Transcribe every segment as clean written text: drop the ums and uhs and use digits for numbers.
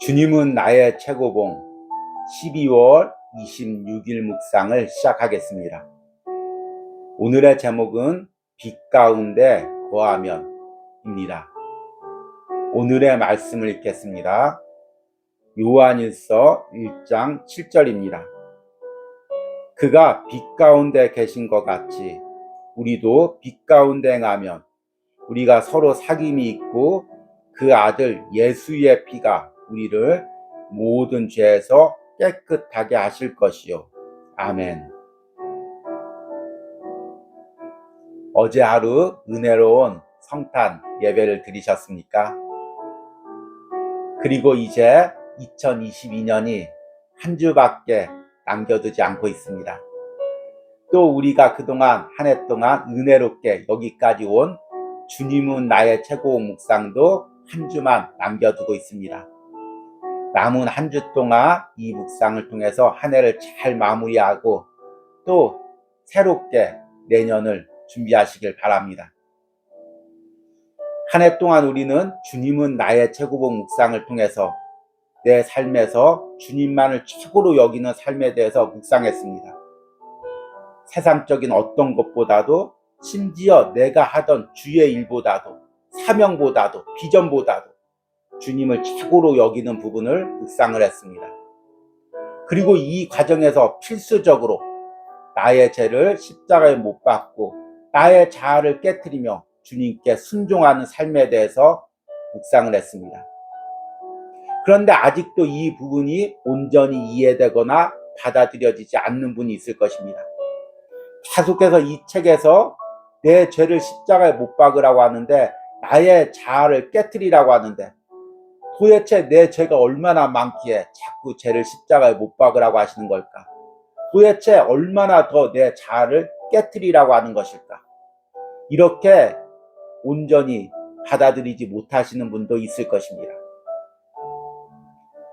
주님은 나의 최고봉 12월 26일 묵상을 시작하겠습니다. 오늘의 제목은 빛 가운데 거하면입니다. 오늘의 말씀을 읽겠습니다. 요한일서 1장 7절입니다. 그가 빛 가운데 계신 것 같이 우리도 빛 가운데 행하면 우리가 서로 사귐이 있고 그 아들 예수의 피가 우리를 모든 죄에서 깨끗하게 하실 것이요. 아멘. 어제 하루 은혜로운 성탄 예배를 드리셨습니까? 그리고 이제 2022년이 한 주밖에 남겨두지 않고 있습니다. 또 우리가 그동안 한 해 동안 은혜롭게 여기까지 온 주님은 나의 최고 묵상도 한 주만 남겨두고 있습니다. 남은 한 주 동안 이 묵상을 통해서 한 해를 잘 마무리하고 또 새롭게 내년을 준비하시길 바랍니다. 한 해 동안 우리는 주님은 나의 최고봉 묵상을 통해서 내 삶에서 주님만을 최고로 여기는 삶에 대해서 묵상했습니다. 세상적인 어떤 것보다도 심지어 내가 하던 주의 일보다도 사명보다도 비전보다도 주님을 최고로 여기는 부분을 묵상을 했습니다. 그리고 이 과정에서 필수적으로 나의 죄를 십자가에 못 박고 나의 자아를 깨트리며 주님께 순종하는 삶에 대해서 묵상을 했습니다. 그런데 아직도 이 부분이 온전히 이해되거나 받아들여지지 않는 분이 있을 것입니다. 계속해서 이 책에서 내 죄를 십자가에 못 박으라고 하는데 나의 자아를 깨트리라고 하는데 도대체 내 죄가 얼마나 많기에 자꾸 죄를 십자가에 못 박으라고 하시는 걸까? 도대체 얼마나 더 내 자아를 깨트리라고 하는 것일까? 이렇게 온전히 받아들이지 못하시는 분도 있을 것입니다.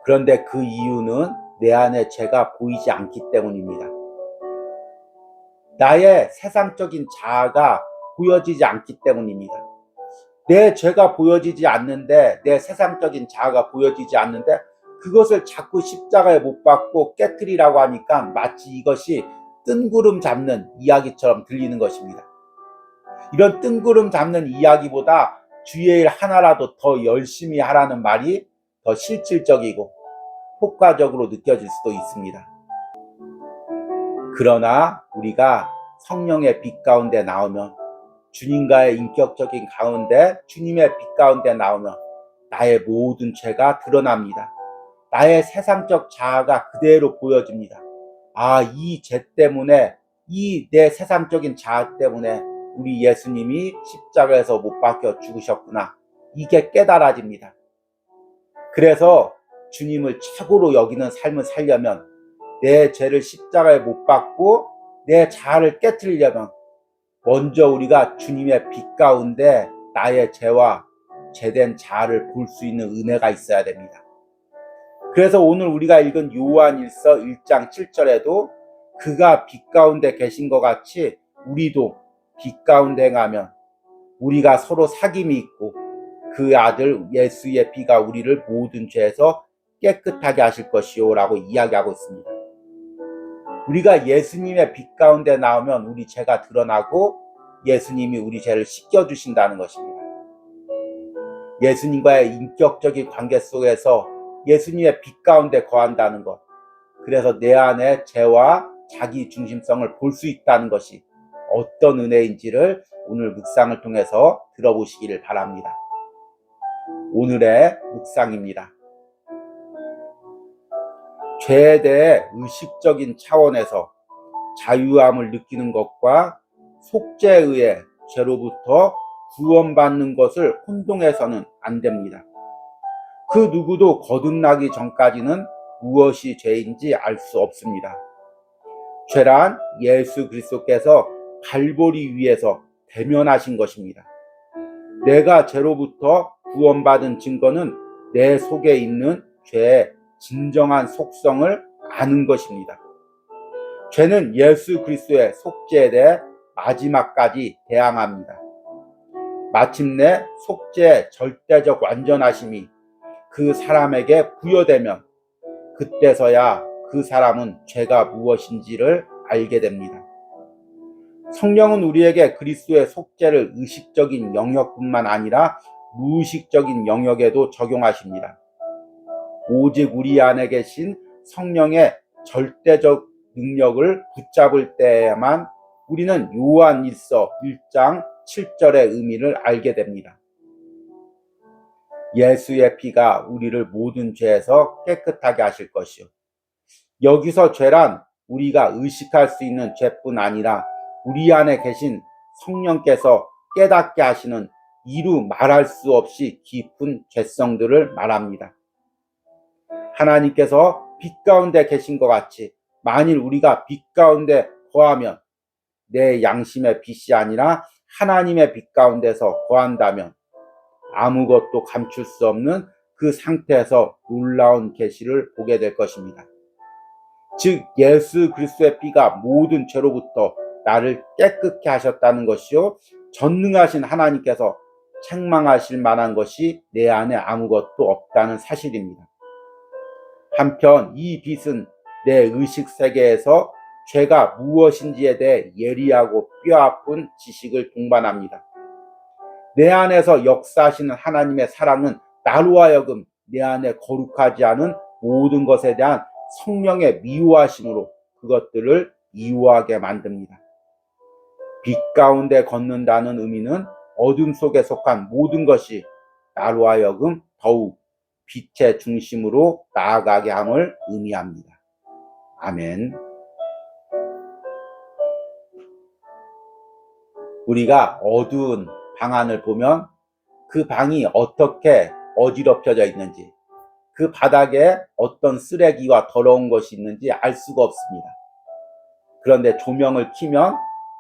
그런데 그 이유는 내 안에 죄가 보이지 않기 때문입니다. 나의 세상적인 자아가 보여지지 않기 때문입니다. 내 죄가 보여지지 않는데 내 세상적인 자아가 보여지지 않는데 그것을 자꾸 십자가에 못 박고 깨트리라고 하니까 마치 이것이 뜬구름 잡는 이야기처럼 들리는 것입니다. 이런 뜬구름 잡는 이야기보다 주의 일 하나라도 더 열심히 하라는 말이 더 실질적이고 효과적으로 느껴질 수도 있습니다. 그러나 우리가 성령의 빛 가운데 나오면 주님과의 인격적인 가운데 주님의 빛 가운데 나오면 나의 모든 죄가 드러납니다. 나의 세상적 자아가 그대로 보여집니다. 이 죄 때문에 이 내 세상적인 자아 때문에 우리 예수님이 십자가에서 못 박혀 죽으셨구나. 이게 깨달아집니다. 그래서 주님을 최고로 여기는 삶을 살려면 내 죄를 십자가에 못 박고 내 자아를 깨트리려면 먼저 우리가 주님의 빛 가운데 나의 죄와 죄된 자아를 볼 수 있는 은혜가 있어야 됩니다. 그래서 오늘 우리가 읽은 요한일서 1장 7절에도 그가 빛 가운데 계신 것 같이 우리도 빛 가운데 행하면 우리가 서로 사귐이 있고 그 아들 예수의 피가 우리를 모든 죄에서 깨끗하게 하실 것이요 라고 이야기하고 있습니다. 우리가 예수님의 빛 가운데 나오면 우리 죄가 드러나고 예수님이 우리 죄를 씻겨주신다는 것입니다. 예수님과의 인격적인 관계 속에서 예수님의 빛 가운데 거한다는 것, 그래서 내 안에 죄와 자기 중심성을 볼 수 있다는 것이 어떤 은혜인지를 오늘 묵상을 통해서 들어보시기를 바랍니다. 오늘의 묵상입니다. 죄에 대해 의식적인 차원에서 자유함을 느끼는 것과 속죄에 의해 죄로부터 구원받는 것을 혼동해서는 안 됩니다. 그 누구도 거듭나기 전까지는 무엇이 죄인지 알 수 없습니다. 죄란 예수 그리스도께서 갈보리 위에서 대면하신 것입니다. 내가 죄로부터 구원받은 증거는 내 속에 있는 죄의 진정한 속성을 아는 것입니다. 죄는 예수 그리스도의 속죄에 대해 마지막까지 대항합니다. 마침내 속죄의 절대적 완전하심이 그 사람에게 부여되면 그때서야 그 사람은 죄가 무엇인지를 알게 됩니다. 성령은 우리에게 그리스도의 속죄를 의식적인 영역뿐만 아니라 무의식적인 영역에도 적용하십니다. 오직 우리 안에 계신 성령의 절대적 능력을 붙잡을 때에만 우리는 요한일서 1장 7절의 의미를 알게 됩니다. 예수의 피가 우리를 모든 죄에서 깨끗하게 하실 것이요. 여기서 죄란 우리가 의식할 수 있는 죄뿐 아니라 우리 안에 계신 성령께서 깨닫게 하시는 이루 말할 수 없이 깊은 죄성들을 말합니다. 하나님께서 빛 가운데 계신 것 같이 만일 우리가 빛 가운데 거하면 내 양심의 빛이 아니라 하나님의 빛 가운데서 거한다면 아무것도 감출 수 없는 그 상태에서 놀라운 계시를 보게 될 것입니다. 즉 예수 그리스도의 피가 모든 죄로부터 나를 깨끗게 하셨다는 것이요, 전능하신 하나님께서 책망하실 만한 것이 내 안에 아무것도 없다는 사실입니다. 한편 이 빛은 내 의식 세계에서 죄가 무엇인지에 대해 예리하고 뼈아픈 지식을 동반합니다. 내 안에서 역사하시는 하나님의 사랑은 나로 하여금 내 안에 거룩하지 않은 모든 것에 대한 성령의 미워하심으로 그것들을 미워하게 만듭니다. 빛 가운데 걷는다는 의미는 어둠 속에 속한 모든 것이 나로 하여금 더욱 빛의 중심으로 나아가게 함을 의미합니다. 아멘. 우리가 어두운 방 안을 보면 그 방이 어떻게 어지럽혀져 있는지, 그 바닥에 어떤 쓰레기와 더러운 것이 있는지 알 수가 없습니다. 그런데 조명을 켜면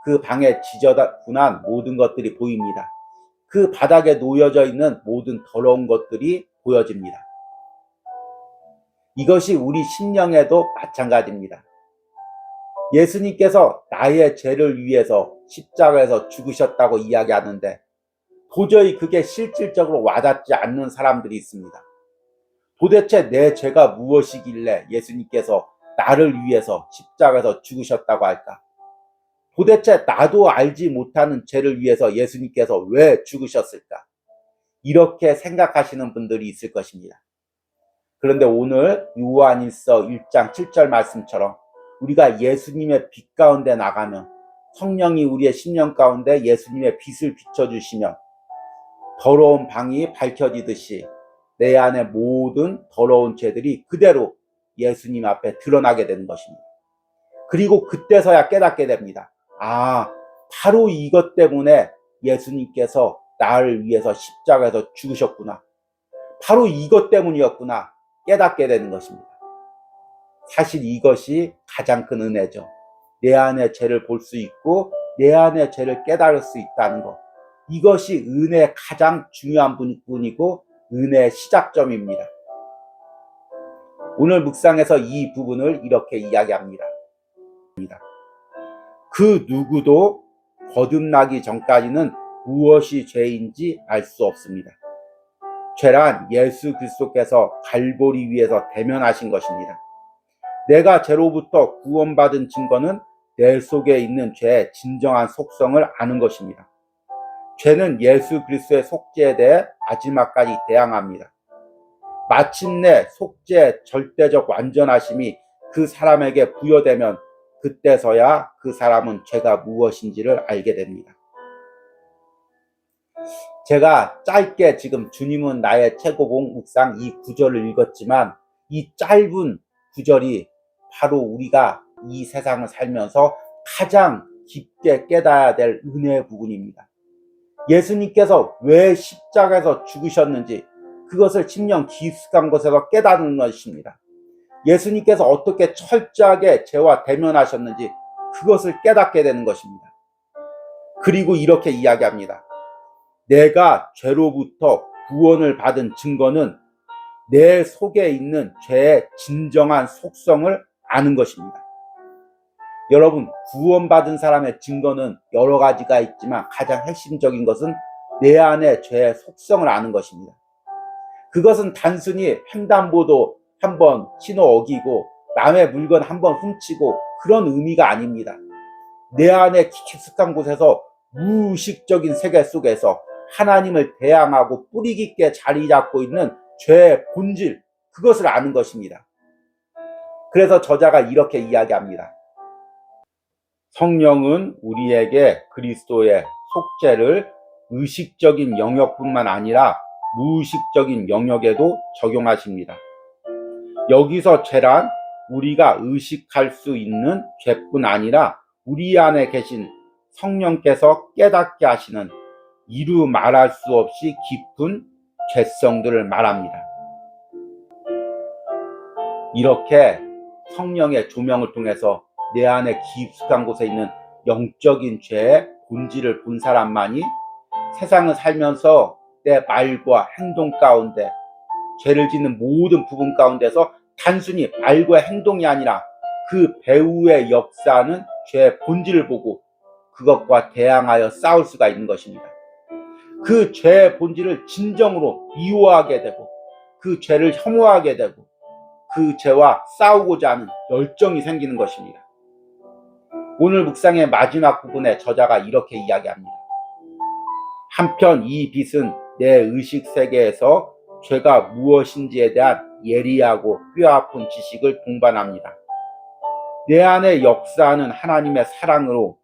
그 방에 지저분한 모든 것들이 보입니다. 그 바닥에 놓여져 있는 모든 더러운 것들이 보여집니다. 이것이 우리 심령에도 마찬가지입니다. 예수님께서 나의 죄를 위해서 십자가에서 죽으셨다고 이야기하는데 도저히 그게 실질적으로 와닿지 않는 사람들이 있습니다. 도대체 내 죄가 무엇이길래 예수님께서 나를 위해서 십자가에서 죽으셨다고 할까? 도대체 나도 알지 못하는 죄를 위해서 예수님께서 왜 죽으셨을까? 이렇게 생각하시는 분들이 있을 것입니다. 그런데 오늘 요한일서 1장 7절 말씀처럼 우리가 예수님의 빛 가운데 나가면 성령이 우리의 심령 가운데 예수님의 빛을 비춰주시면 더러운 방이 밝혀지듯이 내 안의 모든 더러운 죄들이 그대로 예수님 앞에 드러나게 되는 것입니다. 그리고 그때서야 깨닫게 됩니다. 아, 바로 이것 때문에 예수님께서 나를 위해서 십자가에서 죽으셨구나. 바로 이것 때문이었구나. 깨닫게 되는 것입니다. 사실 이것이 가장 큰 은혜죠. 내 안의 죄를 볼 수 있고 내 안의 죄를 깨달을 수 있다는 것. 이것이 은혜의 가장 중요한 부분이고 은혜의 시작점입니다. 오늘 묵상에서 이 부분을 이렇게 이야기합니다. 그 누구도 거듭나기 전까지는 무엇이 죄인지 알 수 없습니다. 죄란 예수 그리스도께서 갈보리 위에서 대면하신 것입니다. 내가 죄로부터 구원받은 증거는 내 속에 있는 죄의 진정한 속성을 아는 것입니다. 죄는 예수 그리스도의 속죄에 대해 마지막까지 대항합니다. 마침내 속죄의 절대적 완전하심이 그 사람에게 부여되면 그때서야 그 사람은 죄가 무엇인지를 알게 됩니다. 제가 짧게 지금 주님은 나의 최고봉 묵상 이 구절을 읽었지만 이 짧은 구절이 바로 우리가 이 세상을 살면서 가장 깊게 깨달아야 될 은혜의 부분입니다. 예수님께서 왜 십자가에서 죽으셨는지 그것을 심령 깊숙한 곳에서 깨닫는 것입니다. 예수님께서 어떻게 철저하게 죄와 대면하셨는지 그것을 깨닫게 되는 것입니다. 그리고 이렇게 이야기합니다. 내가 죄로부터 구원을 받은 증거는 내 속에 있는 죄의 진정한 속성을 아는 것입니다. 여러분, 구원받은 사람의 증거는 여러 가지가 있지만 가장 핵심적인 것은 내 안의 죄의 속성을 아는 것입니다. 그것은 단순히 횡단보도 한번 신호 어기고 남의 물건 한번 훔치고 그런 의미가 아닙니다. 내 안에 깊숙한 곳에서 무의식적인 세계 속에서 하나님을 대항하고 뿌리 깊게 자리 잡고 있는 죄의 본질, 그것을 아는 것입니다. 그래서 저자가 이렇게 이야기합니다. 성령은 우리에게 그리스도의 속죄를 의식적인 영역뿐만 아니라 무의식적인 영역에도 적용하십니다. 여기서 죄란 우리가 의식할 수 있는 죄뿐 아니라 우리 안에 계신 성령께서 깨닫게 하시는 이루 말할 수 없이 깊은 죄성들을 말합니다. 이렇게 성령의 조명을 통해서 내 안에 깊숙한 곳에 있는 영적인 죄의 본질을 본 사람만이 세상을 살면서 내 말과 행동 가운데 죄를 짓는 모든 부분 가운데서 단순히 말과 행동이 아니라 그 배후의 역사는 죄의 본질을 보고 그것과 대항하여 싸울 수가 있는 것입니다. 그 죄의 본질을 진정으로 미워하게 되고 그 죄를 혐오하게 되고 그 죄와 싸우고자 하는 열정이 생기는 것입니다. 오늘 묵상의 마지막 부분에 저자가 이렇게 이야기합니다. 한편 이 빛은 내 의식 세계에서 죄가 무엇인지에 대한 예리하고 뼈아픈 지식을 동반합니다. 내 안에 역사하는 하나님의 사랑으로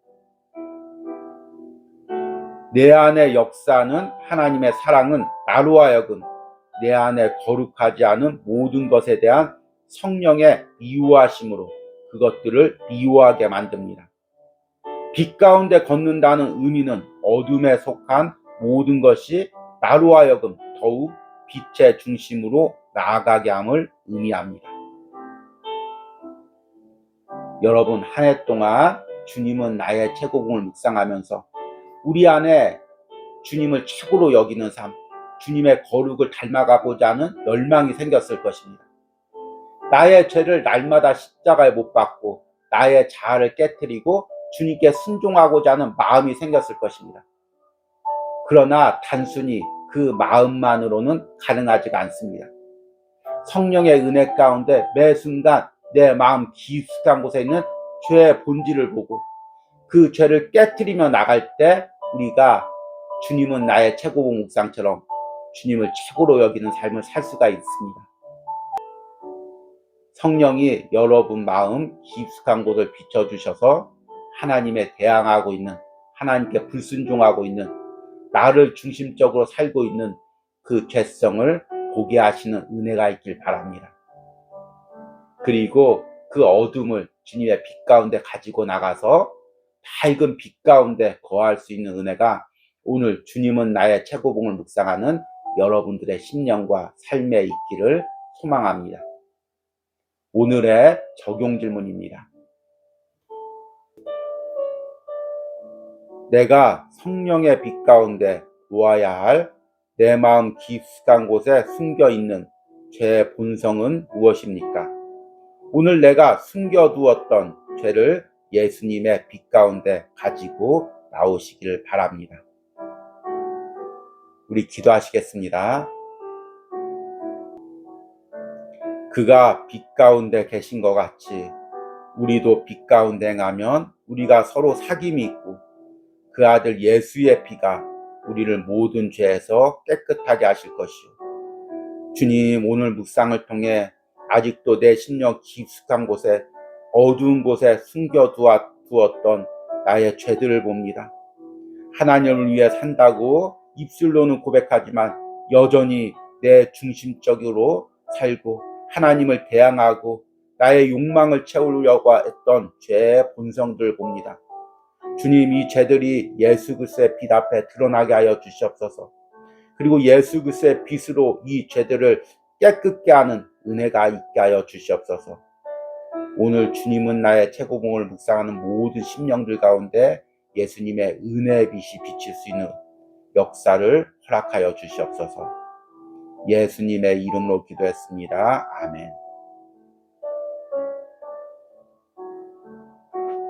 내 안에 역사하는 하나님의 사랑은 나로 하여금 내 안에 거룩하지 않은 모든 것에 대한 성령의 미워하심으로 그것들을 미워하게 만듭니다. 빛 가운데 걷는다는 의미는 어둠에 속한 모든 것이 나로 하여금 더욱 빛의 중심으로 나아가게 함을 의미합니다. 여러분, 한 해 동안 주님은 나의 최고봉을 묵상하면서 우리 안에 주님을 최고로 여기는 삶, 주님의 거룩을 닮아가고자 하는 열망이 생겼을 것입니다. 나의 죄를 날마다 십자가에 못 박고 나의 자아를 깨트리고 주님께 순종하고자 하는 마음이 생겼을 것입니다. 그러나 단순히 그 마음만으로는 가능하지가 않습니다. 성령의 은혜 가운데 매 순간 내 마음 깊숙한 곳에 있는 죄의 본질을 보고 그 죄를 깨트리며 나갈 때 우리가 주님은 나의 최고봉 묵상처럼 주님을 최고로 여기는 삶을 살 수가 있습니다. 성령이 여러분 마음 깊숙한 곳을 비춰주셔서 하나님에 대항하고 있는, 하나님께 불순종하고 있는, 나를 중심적으로 살고 있는 그 죄성을 보게 하시는 은혜가 있길 바랍니다. 그리고 그 어둠을 주님의 빛 가운데 가지고 나가서 밝은 빛 가운데 거할 수 있는 은혜가 오늘 주님은 나의 최고봉을 묵상하는 여러분들의 심령과 삶에 있기를 소망합니다. 오늘의 적용 질문입니다. 내가 성령의 빛 가운데 놓아야 할 내 마음 깊숙한 곳에 숨겨있는 죄의 본성은 무엇입니까? 오늘 내가 숨겨두었던 죄를 예수님의 빛 가운데 가지고 나오시기를 바랍니다. 우리 기도하시겠습니다. 그가 빛 가운데 계신 것 같이 우리도 빛 가운데 행하면 우리가 서로 사귐이 있고 그 아들 예수의 피가 우리를 모든 죄에서 깨끗하게 하실 것이요. 주님, 오늘 묵상을 통해 아직도 내 심령 깊숙한 곳에 어두운 곳에 숨겨두었던 나의 죄들을 봅니다. 하나님을 위해 산다고 입술로는 고백하지만 여전히 내 중심적으로 살고 하나님을 대항하고 나의 욕망을 채우려고 했던 죄의 본성들 봅니다. 주님, 이 죄들이 예수 그리스도의 빛 앞에 드러나게 하여 주시옵소서. 그리고 예수 그리스도의 빛으로 이 죄들을 깨끗게 하는 은혜가 있게 하여 주시옵소서. 오늘 주님은 나의 최고봉을 묵상하는 모든 심령들 가운데 예수님의 은혜의 빛이 비칠 수 있는 역사를 허락하여 주시옵소서. 예수님의 이름으로 기도했습니다. 아멘.